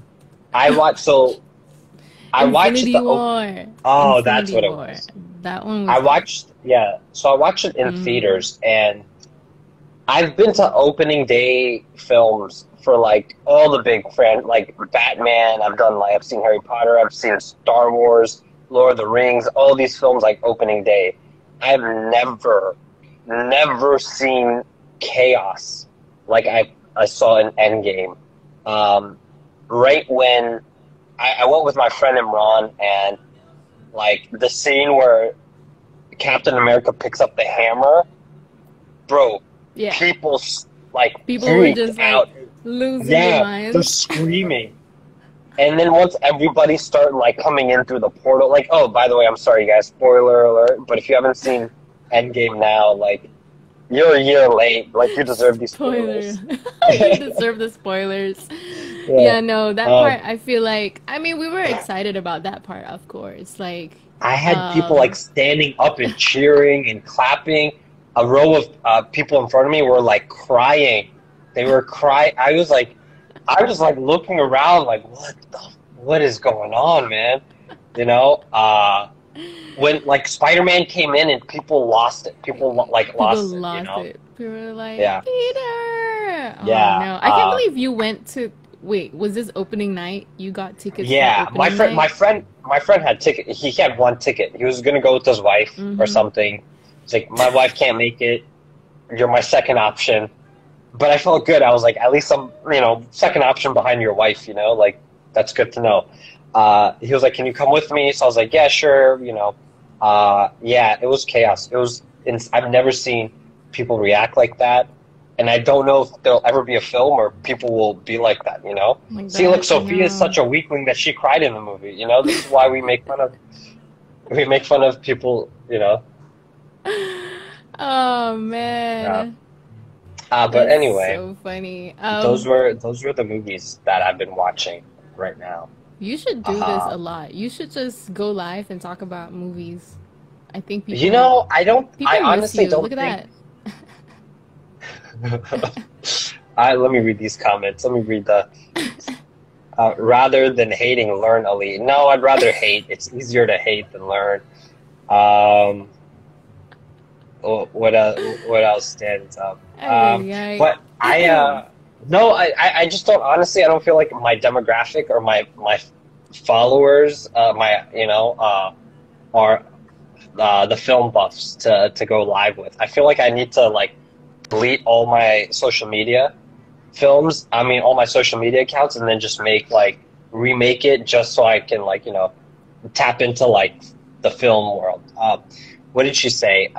I watched Infinity the War. Oh, Infinity that's what it War. was. That one was I watched it in theaters, and I've been to opening day films for like all the big like Batman. I've seen Harry Potter. I've seen Star Wars, Lord of the Rings. All these films like opening day. I've never seen chaos like I saw in Endgame. Right when I went with my friend Imran, and like the scene where Captain America picks up the hammer, bro. Yeah. People like People were freaked just out. like losing their Yeah, they're minds. screaming. And then once everybody started like coming in through the portal, like, oh, by the way, I'm sorry, guys, spoiler alert. But if you haven't seen Endgame now, like, you're a year late. Like, you deserve these Spoiler. spoilers. You deserve the spoilers. Yeah. Yeah, no, that part I feel like I mean we were excited about that part, of course. Like I had people like standing up and cheering and clapping. A row of people in front of me were like crying. They were crying. I was like looking around, like what is going on, man? You know, when like Spider-Man came in and people lost it. People lost it. You know? it. People were like, Yeah. Peter. Oh, Yeah. no, I can't believe you went to. Wait, was this opening night? You got tickets? Yeah, for opening my night? friend had ticket. He had one ticket. He was gonna go with his wife or something. It's like, my wife can't make it. You're my second option. But I felt good. I was like, at least I'm, second option behind your wife. You know, like that's good to know. He was like, can you come with me? So I was like, yeah, sure. Yeah, it was chaos. I've never seen people react like that. And I don't know if there'll ever be a film where people will be like that, you know? Like See, that, look, Sophia is such a weakling that she cried in the movie, you know? This is why we make fun of people, you know? Oh man. But That's anyway, so funny. those were the movies that I've been watching right now. You should do this a lot. You should just go live and talk about movies. I think people. You know, People I miss honestly you. don't Look at think. that. Let me read these comments. Let me read the. Rather than hating, learn, Ali. No, I'd rather hate. It's easier to hate than learn. What else stands up? But no, I just don't. Honestly, I don't feel like my demographic or my followers, are the film buffs to go live with. I feel like I need to like delete all my social media films. I mean, all my social media accounts, and then just remake it just so I can tap into like the film world. What did she say?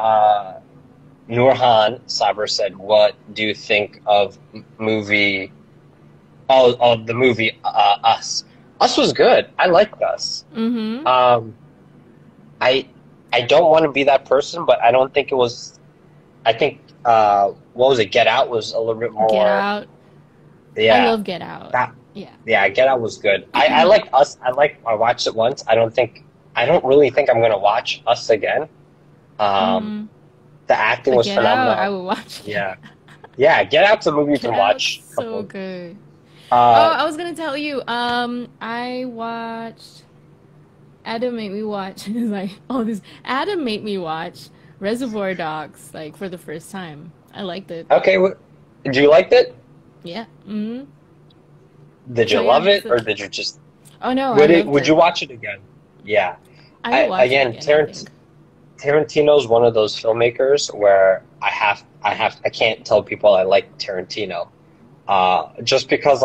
Nurhan Saber said, "What do you think of movie? Oh, of the movie Us. Us was good. I liked Us. Mm-hmm. I don't want to be that person, but I don't think it was. I think what was it? Get Out was a little bit more. Get Out. Yeah, I love Get Out. Yeah, Get Out was good. I liked Us. I watched it once. I don't really think I'm gonna watch Us again. The acting was phenomenal. I would watch it. Yeah. Get Out's a movie you can watch. So good. I was gonna tell you. I watched. Adam made me watch. Adam made me watch Reservoir Dogs for the first time. I liked it. Okay, did you like it? Yeah. Mm-hmm. Did you love it, or did you just? Oh no! Would you watch it again? Yeah. I Tarantino's one of those filmmakers where I can't tell people I like Tarantino, just because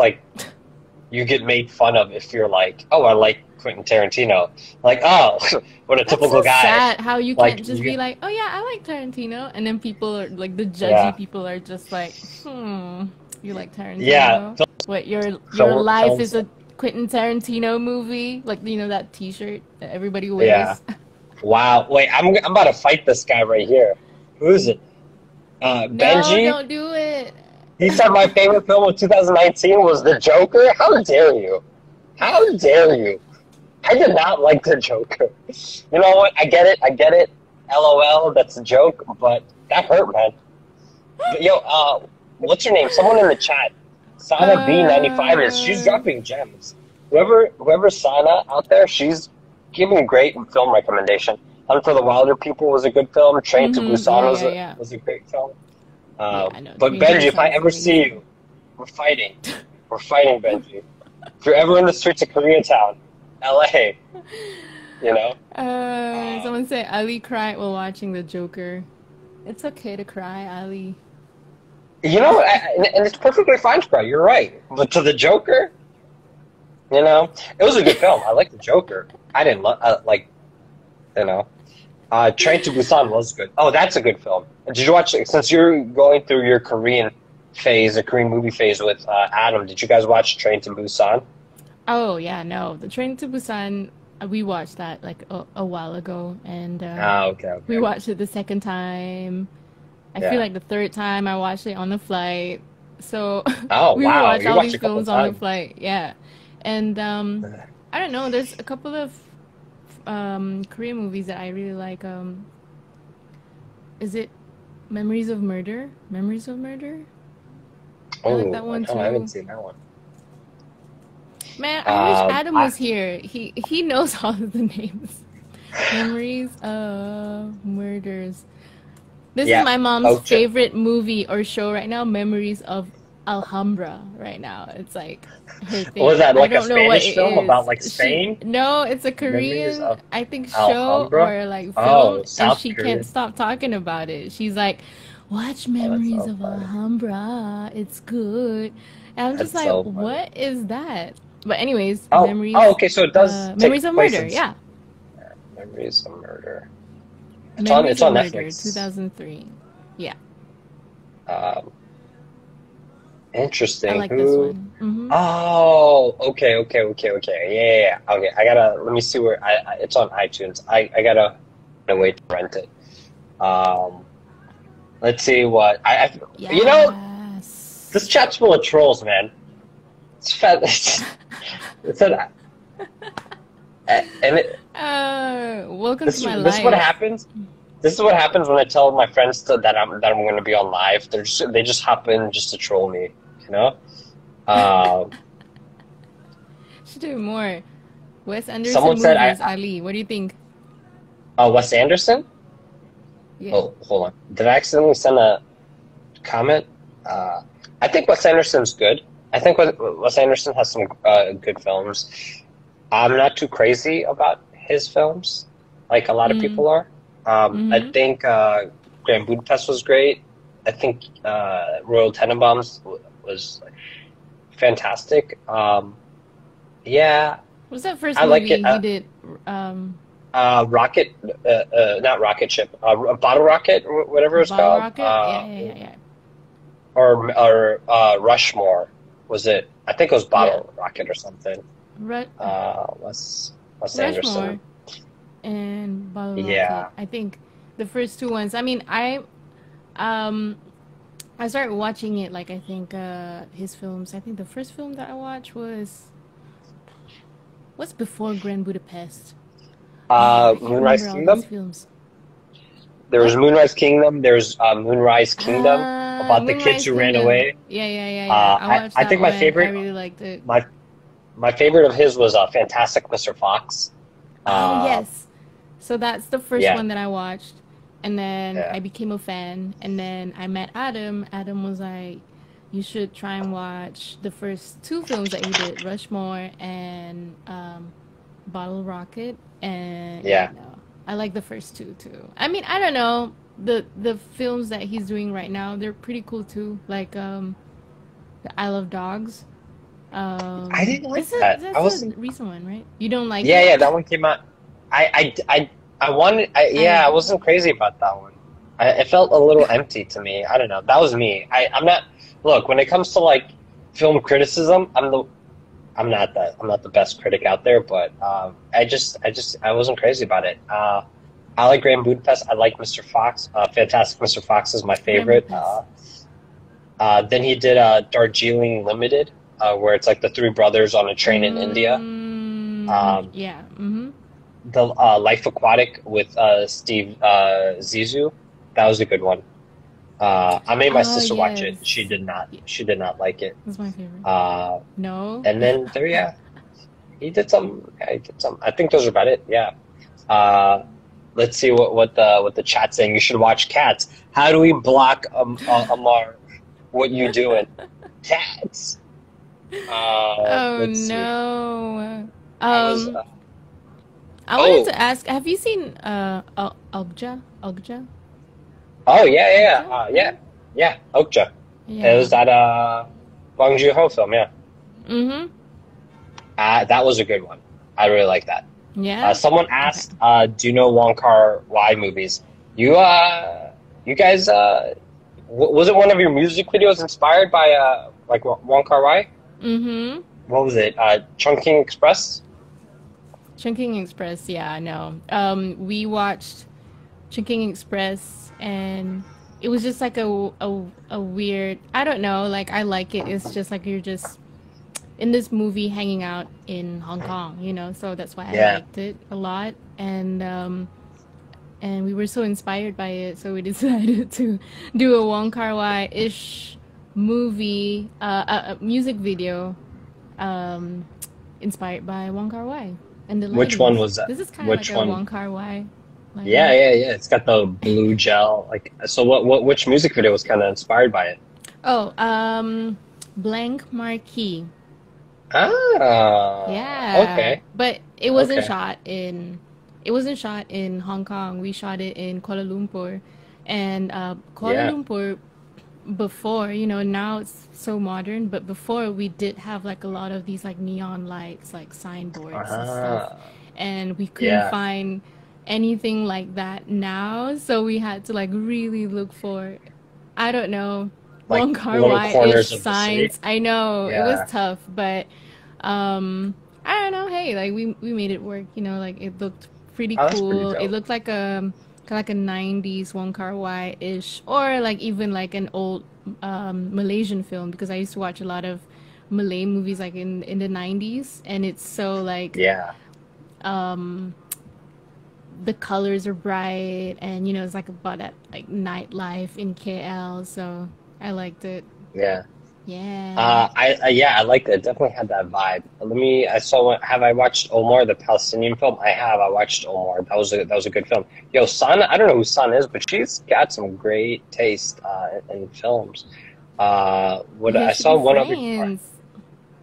you get made fun of if you're like, oh, I like Quentin Tarantino, like, oh, what a typical guy. Sad how you can't just be like, oh yeah, I like Tarantino, and then people are like the judgy people are just like, you like Tarantino? Yeah. What your life is a Quentin Tarantino movie, that T-shirt that everybody wears. Yeah. Wow. Wait, I'm about to fight this guy right here. Who is it? Benji? No, don't do it. He said my favorite film of 2019 was The Joker. How dare you? How dare you? I did not like The Joker. You know what? I get it. LOL, that's a joke, but that hurt, man. But, yo, what's your name? Someone in the chat. Sana B95 she's dropping gems. Whoever Sana out there, she's giving great film recommendation. Hunt for the Wilder People was a good film. Train to Busan was a great film. Yeah, I know. But Train to Benji, if I Busan is ever see amazing. you, we're fighting. We're fighting, Benji. If you're ever in the streets of Koreatown, LA, you know. Um, Someone said Ali cried while watching the Joker. It's okay to cry, Ali. and it's perfectly fine to cry. You're right. But to the Joker, it was a good film. I like the Joker. I didn't like, you know. Train to Busan was good. Oh, that's a good film. Did you watch? Since you're going through your Korean phase, the Korean movie phase with Adam, did you guys watch Train to Busan? Oh yeah, no, the Train to Busan. We watched that like a while ago, and Okay, we okay. watched it the second time. I feel Yeah. like the third time I watched it on the flight. So Oh, we would wow. watch You all watched these a couple films on the times. flight. Yeah, and I don't know. There's a couple of Korean movies that I really like. Is it Memories of Murder? Memories of Murder? I like that Oh, one I haven't too. seen that one. Man, I wish Adam I was here. He knows all of the names. Memories of Murders. This is yeah. my mom's Oh, favorite movie or show right now. Memories of Alhambra right now. It's like her was thing. that I like a don't know what Spanish it film about is. like She Spain? no, it's a Memories Korean of I think show Alhambra? or like film, Oh, and South she can't Korean. stop talking about it. She's like, "Watch Oh, that's Memories so of funny. Alhambra. It's good." And I'm just That's like, so funny. "What is that?" But anyways, Oh, okay. So it does Memories take of place Murder. in Yeah, Memories of Murder. It's Memories of on Murder, Netflix. 2003. Yeah, Um, I interesting. like this Who? one. Mm-hmm. Oh, okay. Yeah. Okay, I gotta let me see where it's on iTunes. I gotta wait to rent it. Um, let's see what you know. This Yes. chat's full of trolls, man. It's fat. It's an, and Welcome to this my this is what life. happens. This is what happens when I tell my friends that I'm going to be on live. They just hop in just to troll me, you know. Um, Should do more. Wes someone Anderson said movies, Ali. What do you think? Wes Anderson. Yeah. Oh, hold on. Did I accidentally send a comment? Uh, I think Wes Anderson's good. I think Wes Anderson has some good films. I'm not too crazy about his films, like a lot of Mm. people are. I Mm-hmm. think Grand Budapest was great. I think Royal Tenenbaums was fantastic. Yeah, What's that first I like it. movie he did? Um, Rocket, not Rocket Ship, Bottle Rocket, whatever it's Bottle called, Rocket? Yeah. or Rushmore. Was it? I think it was Yeah. Bottle Rocket or something. Ru- Wes Anderson. Rushmore and Bottle Rocket. Yeah. I think the first two ones. I mean, um I started watching it like I think his films. I think the first film that I watched was what's before Grand Budapest. Man, I can't remember Moonrise all these Kingdom. films. There was What? Moonrise Kingdom. There's Moonrise Kingdom about the kids Moonrise who ran Kingdom. away. Yeah. I watched I that think my one. I favorite really liked it. my my favorite of his was Fantastic Mr. Fox. Oh, Uh, yes. So that's the first yeah, one that I watched. And then yeah, I became a fan. And then I met Adam. Adam was like, you should try and watch the first two films that he did, Rushmore and Bottle Rocket. And yeah, yeah. no. I like the first two too. I mean, I don't know. The films that he's doing right now, they're pretty cool too. Like the I Love Dogs. I didn't like This is that. I that's a wasn't. recent one, right? You don't like Yeah, it? yeah, that one came out. I wanted. I Yeah, I like it. wasn't crazy about that one. It felt a little empty to me. I don't know. That was me. I'm not. Look, when it comes to like film criticism, I'm not the best critic out there, but I wasn't crazy about it. I like Grand Budapest. I like Mr. Fox. Fantastic Mr. Fox is my Grand favorite. Budapest. Then he did Darjeeling Limited, where it's like the three brothers on a train in India. Um, Yeah. Mm-hmm. the Life Aquatic with Steve Zissou. That was a good one. I made my Oh sister watch it. yes. Yeah, She did not like it. that's my favorite. Uh, No. and then there, yeah, he did some. Yeah, he did some. I think those are about it. Yeah. Uh, let's see what the chat's saying. You should watch Cats. How do we block Amar? What you doing? Cats. Oh Let's see. no. I was. I wanted Oh, to ask, have you seen Ogja? Ogja? oh yeah, yeah, Ogja? yeah, Yeah. yeah. Okja. It was Yeah. that Bong Joon-ho film. Yeah, Mm-hmm. that was a good one. I really like that. Yeah. Someone Okay. asked, "Do you know Wong Kar-wai movies?" You you guys, was it one of your music videos inspired by like Wong Kar-wai? Mm-hmm. What was it? Chungking Express? Chungking Express, yeah, I know. We watched Chungking Express, and it was just like a weird, I don't know, like I like it. It's just like you're just in this movie hanging out in Hong Kong, so that's why I Yeah. liked it a lot. And we were so inspired by it, so we decided to do a Wong Kar-wai-ish movie, a music video, um, inspired by Wong Kar-wai and the Which one lighting. was that? This is kind of like Which a one? Wong Kar-wai Yeah, lighting. yeah, yeah. It's got the blue gel. Like, so which music video was kind of inspired by it? Oh, Blank Marquee. Ah, Yeah, okay, but okay. it wasn't shot in Hong Kong. We shot it in Kuala Lumpur, and Kuala Yeah. Lumpur before, now it's so modern, but before we did have like a lot of these like neon lights, like signboards and stuff, Ah, and we couldn't yeah. find anything like that now, so we had to like really look for, I don't know, Like Wong Kar little Wai-ish corners of the city. signs. I know it was Yeah. tough, but I don't know. Hey, like we made it work. Like it looked pretty Oh, that's pretty cool. It dope. looked like a kind of like a '90s Wong Kar Wai ish, or like even like an old Malaysian film, because I used to watch a lot of Malay movies like in the '90s, and it's so like Yeah. the colors are bright, and it's like about that like nightlife in KL. So I liked it. Yeah. Yeah. Yeah, I liked it. It definitely had that vibe. I saw have I watched Omar, the Palestinian film? I have. I watched Omar. That was a good film. Yo, Sun, I don't know who Sun is, but she's got some great taste in films. You What guys I should saw be one other. friends.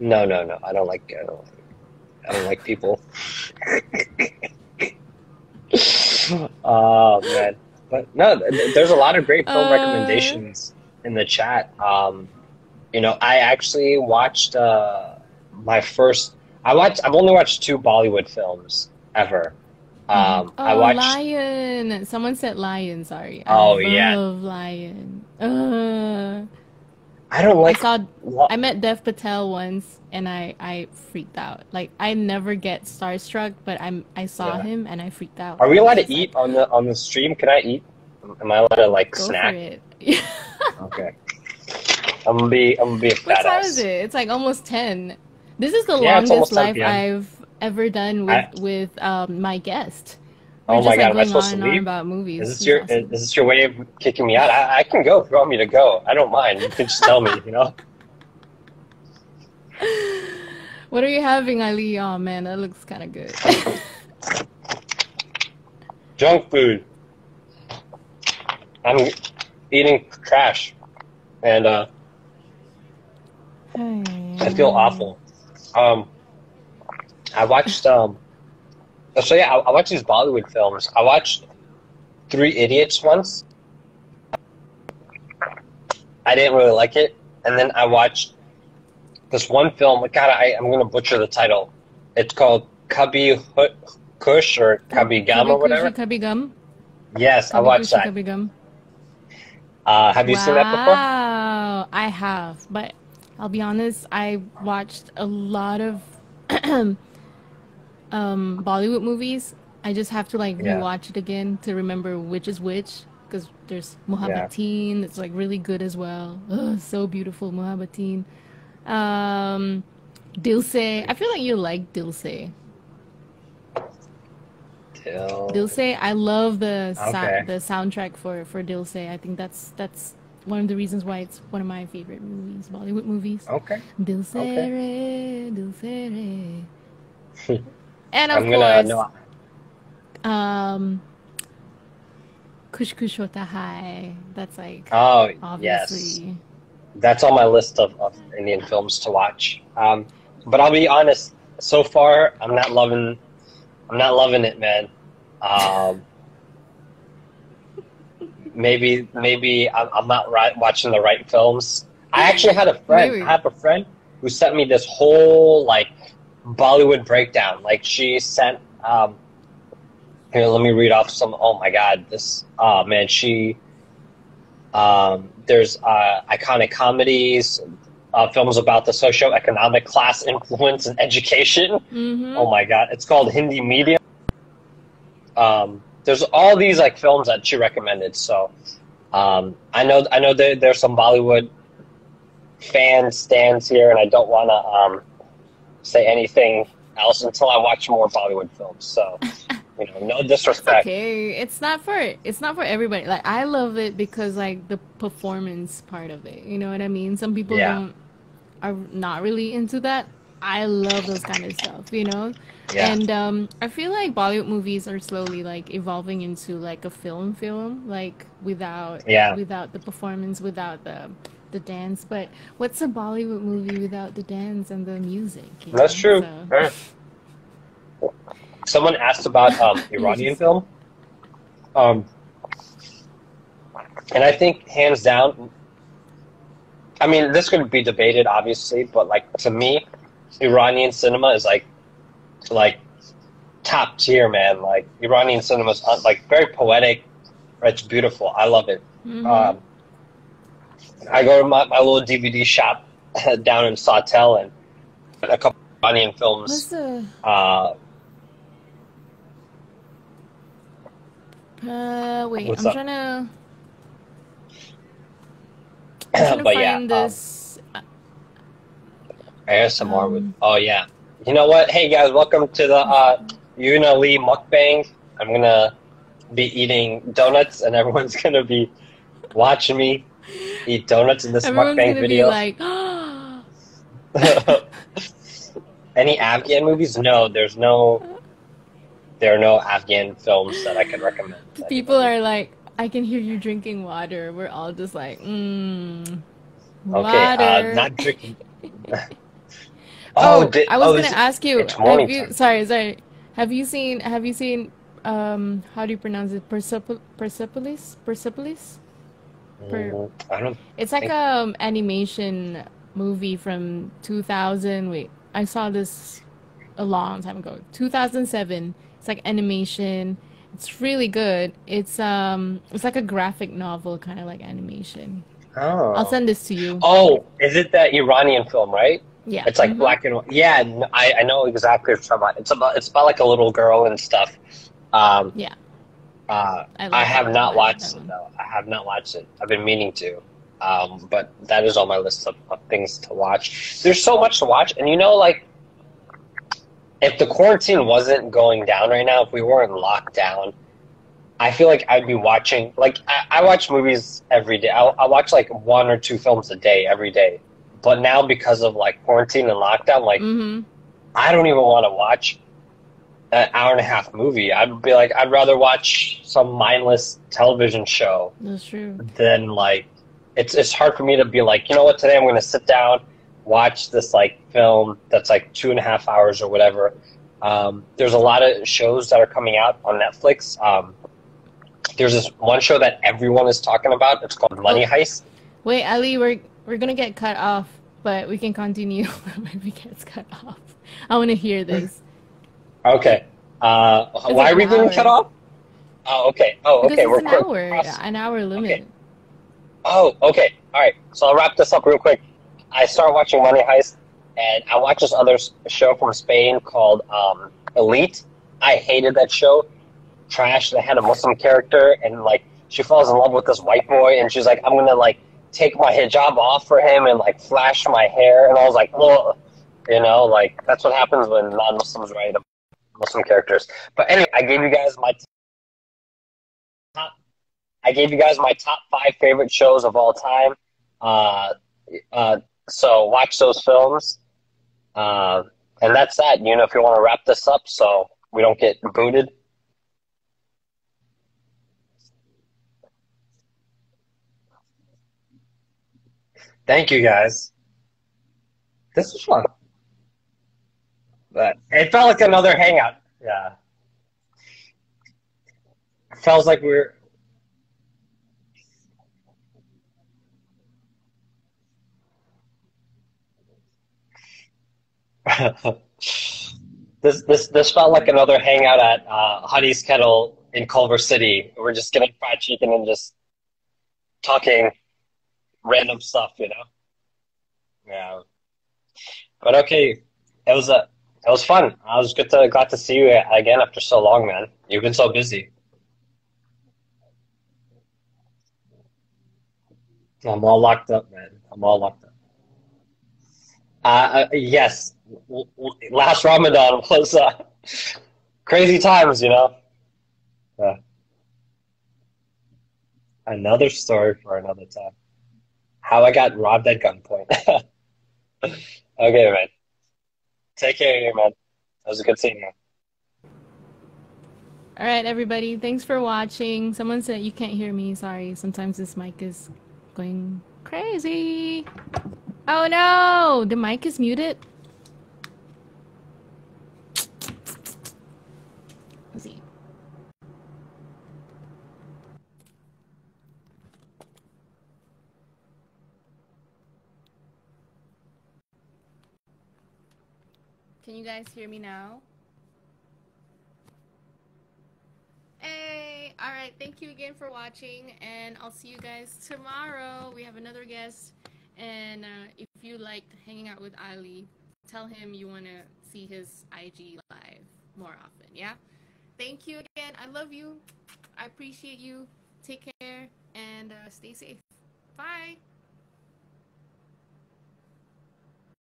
No, no, no. I don't like people. Oh man. But no, there's a lot of great film Uh, recommendations in the chat. I actually watched my first. I've only watched two Bollywood films ever. I oh, watched. Lion. Someone said Lion. Sorry, I Oh yeah, love Lion. I don't I like. saw. What? I met Dev Patel once, and I freaked out. Like I never get starstruck, but I saw Yeah. him and I freaked out. Are we I allowed was to just eat like, on the stream? Can I eat? Am I allowed to like go for snack? it. Okay. I'm gonna be a What fat time is ass. it? It's like almost 10. This is the Yeah, it's longest almost 10 live p.m. I've ever done with I. my guest. We're Oh my just like God, am I going supposed on to and on leave? about Is movies. this It's your is awesome. this your way of kicking me out? I can go if you want me to go. I don't mind. You can just tell me. What are you having, Ali? Oh man, that looks kind of good. Junk food. I'm eating trash, and I feel awful. Um, I watched so yeah, I watched these Bollywood films. I watched Three Idiots once. I didn't really like it, and then I watched this one film. God, I'm gonna butcher the title. It's called Kush or Kabhi Gam Kabhi or Kushi, whatever. Kabhi Gum. Yes, I Kabhi watched Kushi, that. Kabhi Gum. Have you seen that before? Wow, I have, but I'll be honest, I watched a lot of Bollywood movies. I just have to like Yeah, rewatch it again to remember which is which, because there's yeah. Mohabbateen, it's like really good as well. Ugh, so beautiful, Mohabbateen. Um, Dilse. I feel like you like Dilse. Till Dilse, I love okay, the soundtrack for Dilse. I think that's one of the reasons why it's one of my favorite movies, Bollywood movies. okay, Dilse okay. re, Dilse re. And of I'm gonna course, no. um, Kush Kush Hota Hai. That's like Oh, yes. obviously. That's on my list of Indian films to watch. But I'll be honest, so far I'm not loving it, man. Um, maybe I'm not watching the right films. I actually had a friend. I Maybe. have a friend who sent me this whole like Bollywood breakdown. Like she sent here, let me read off some. Oh my God, this. Oh man, she. There's iconic comedies, films about the socioeconomic class influence in education. Mm-hmm. Oh my God, it's called Hindi Media. There's all these like films that she recommended. So I know there's some Bollywood fan stands here, and I don't want to say anything else until I watch more Bollywood films. So no It's disrespect. okay. It's not for everybody. Like I love it because like the performance part of it. You know what I mean? Some people Yeah, don't are not really into that. I love those kind of stuff, you know? yeah, And I feel like Bollywood movies are slowly like evolving into like a film, like yeah. without the performance, without the dance. But what's a Bollywood movie without the dance and the music, you That's know? true. So Yeah. Someone asked about you're Iranian just film, um, and I think hands down. I mean, this could be debated, obviously, but like to me, Iranian cinema is like top tier, man. Like Iranian cinema is like very poetic. It's beautiful. I love it. mm-hmm. Um, I go to my little DVD shop down in Sawtell and a couple Iranian What's films. the Uh, wait, what's up? I'm trying to But yeah, find this ASMR with. um Oh yeah. You know what? Hey guys, welcome to the Yuna Lee mukbang. I'm gonna be eating donuts, and everyone's gonna be watching me eat donuts in this everyone's mukbang gonna be video. like Any Afghan movies? No, there are no Afghan films that I can recommend to people anybody. are like, I can hear you drinking water. We're all just like, Okay, water. not drinking. Oh, I was Oh, gonna ask you, it's have morning you, time. sorry, have you seen, how do you pronounce it? Persepolis? Per, I don't it's like think. animation movie from 2000. Wait, I saw this a long time ago. 2007. It's like animation. It's really good. It's like a graphic novel kind of like animation. I'll Oh. send this to you. Oh, is it that Iranian film, right? Yeah. It's like Mm-hmm. black and white. Yeah, I know exactly what you're talking about. It's about like a little girl and stuff. Um, Yeah. I I like that have one. not I like that watched it one. though. I have not watched it. I've been meaning to. But that is on my list of things to watch. There's so much to watch, and like if the quarantine wasn't going down right now, if we weren't locked down, I feel like I'd be watching. Like I watch movies every day. I watch like one or two films a day every day. But now because of like quarantine and lockdown, like Mm-hmm. I don't even want to watch an hour and a half movie. I'd be like, I'd rather watch some mindless television show That's true. than like it's hard for me to be like, you know what, today I'm gonna sit down, watch this like film that's like 2.5 hours or whatever. There's a lot of shows that are coming out on Netflix. There's this one show that everyone is talking about. It's called Money Oh, Heist. wait, Ali, we're gonna get cut off, but we can continue when we get cut off. I want to hear this. Okay. It's like Why are an we getting cut hour off? Oh, okay. Oh, because okay. it's We're quick. Cross. an hour Okay. limit. Oh, okay. All right. So I'll wrap this up real quick. I started watching Money Heist, and I watched this other show from Spain called Elite. I hated that show. Trash. They had a Muslim character, and like she falls in love with this white boy, and she's like, "I'm gonna like take my hijab off for him and like flash my hair." And I was like, "Well, like that's what happens when non-Muslims write Muslim characters." But anyway, top. I gave you guys my top five favorite shows of all time. Uh, uh, so watch those films. Uh, and that's that. If you want to wrap this up so we don't get booted. Thank you guys. This was fun. But it felt like another hangout. Yeah. It feels like we're this felt like another hangout at Honey's Kettle in Culver City. We're just getting fried chicken and just talking random stuff, you know? Yeah. But okay, it was fun. I was glad to see you again after so long, man. You've been so busy. I'm all locked up, man. I'm all locked up. Yes, last Ramadan was crazy times, you know. Uh, another story for another time. How I got robbed at gunpoint. Okay, man. Take care, man. It was a good seeing you. All right, everybody. Thanks for watching. Someone said you can't hear me. Sorry. Sometimes this mic is going crazy. Oh no! The mic is muted. Let's see. Can you guys hear me now? Hey! Alright, thank you again for watching, and I'll see you guys tomorrow. We have another guest, and if you liked hanging out with Ali, tell him you want to see his IG live more often, yeah? Thank you again. I love you. I appreciate you. Take care, and stay safe. Bye!